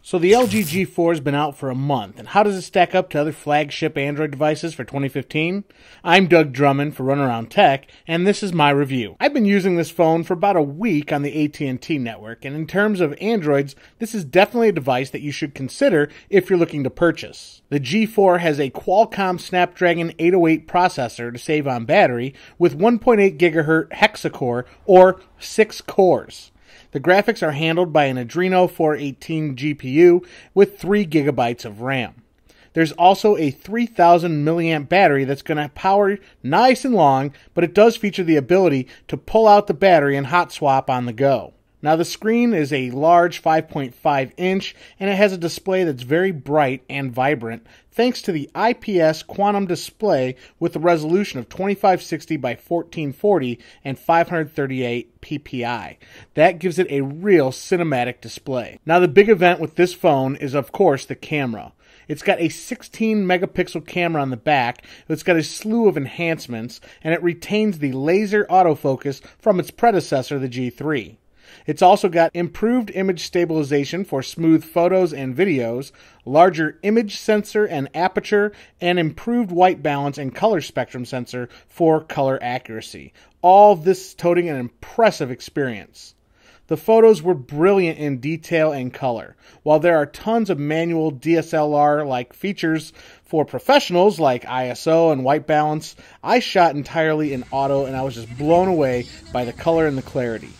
So the LG G4 has been out for a month, and how does it stack up to other flagship Android devices for 2015? I'm Doug Drummond for Runaround Tech, and this is my review. I've been using this phone for about a week on the at&t network, and in terms of Androids, this is definitely a device that you should consider if you're looking to purchase. The G4 has a Qualcomm Snapdragon 808 processor to save on battery with 1.8 GHz hexa-core or 6 cores. The graphics are handled by an Adreno 418 GPU with 3 GB of RAM. There's also a 3000 milliamp battery that's going to power nice and long, but it does feature the ability to pull out the battery and hot swap on the go. Now the screen is a large 5.5 inch and it has a display that's very bright and vibrant thanks to the IPS quantum display with a resolution of 2560 by 1440 and 538 ppi. That gives it a real cinematic display. Now the big event with this phone is of course the camera. It's got a 16 megapixel camera on the back, it's got a slew of enhancements, and it retains the laser autofocus from its predecessor, the G3. It's also got improved image stabilization for smooth photos and videos, larger image sensor and aperture, and improved white balance and color spectrum sensor for color accuracy. All of this toting an impressive experience. The photos were brilliant in detail and color. While there are tons of manual DSLR-like features for professionals like ISO and white balance, I shot entirely in auto and I was just blown away by the color and the clarity.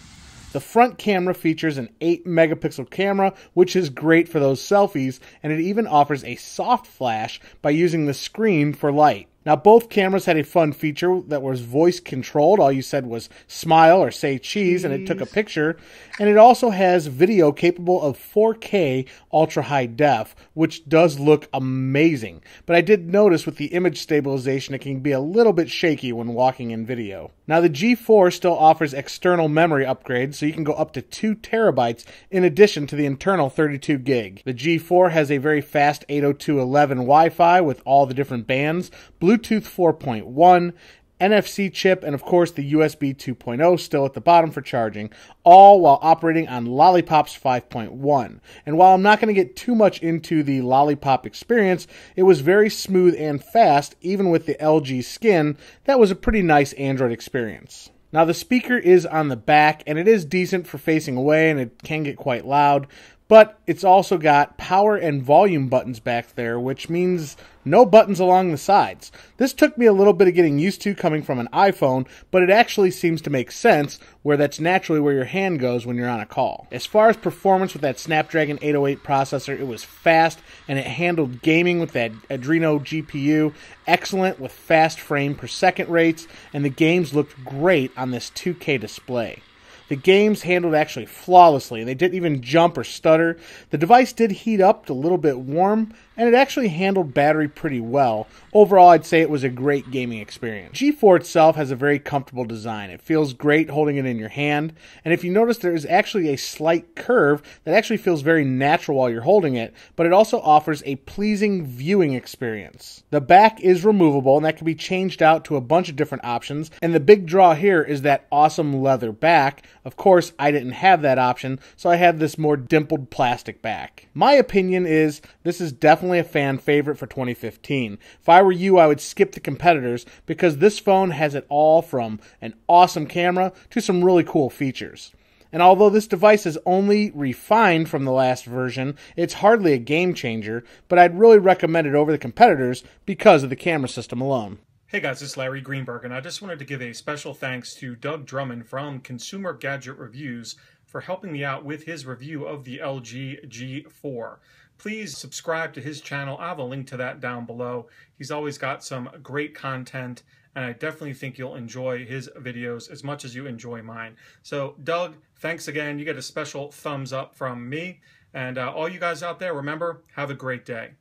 The front camera features an 8 megapixel camera, which is great for those selfies, and it even offers a soft flash by using the screen for light. Now, both cameras had a fun feature that was voice controlled. All you said was smile or say cheese, and it took a picture. And it also has video capable of 4K ultra high def, which does look amazing. But I did notice with the image stabilization, it can be a little bit shaky when walking in video. Now, the G4 still offers external memory upgrades, so you can go up to 2 terabytes in addition to the internal 32 gig. The G4 has a very fast 802.11 Wi-Fi with all the different bands, Bluetooth 4.1, NFC chip, and of course the USB 2.0 still at the bottom for charging, all while operating on Lollipops 5.1. And while I'm not going to get too much into the Lollipop experience, it was very smooth and fast, even with the LG skin. That was a pretty nice Android experience. Now the speaker is on the back, and it is decent for facing away, and it can get quite loud, but it's also got power and volume buttons back there, which means no buttons along the sides. This took me a little bit of getting used to coming from an iPhone, but it actually seems to make sense where that's naturally where your hand goes when you're on a call. As far as performance with that Snapdragon 808 processor, it was fast and it handled gaming with that Adreno GPU excellent with fast frame per second rates, and the games looked great on this 2K display. The games handled actually flawlessly. They didn't even jump or stutter. The device did heat up a little bit warm, and it actually handled battery pretty well. Overall, I'd say it was a great gaming experience. G4 itself has a very comfortable design. It feels great holding it in your hand, and if you notice, there is actually a slight curve that actually feels very natural while you're holding it, but it also offers a pleasing viewing experience. The back is removable, and that can be changed out to a bunch of different options, and the big draw here is that awesome leather back. Of course, I didn't have that option, so I had this more dimpled plastic back. My opinion is this is definitely a fan favorite for 2015. If I were you, I would skip the competitors because this phone has it all from an awesome camera to some really cool features. And although this device is only refined from the last version, it's hardly a game changer, but I'd really recommend it over the competitors because of the camera system alone. Hey guys, it's Larry Greenberg, and I just wanted to give a special thanks to Doug Drummond from Consumer Gadget Reviews for helping me out with his review of the LG G4. Please subscribe to his channel. I have a link to that down below. He's always got some great content, and I definitely think you'll enjoy his videos as much as you enjoy mine. So, Doug, thanks again. You get a special thumbs up from me. And all you guys out there, remember, have a great day.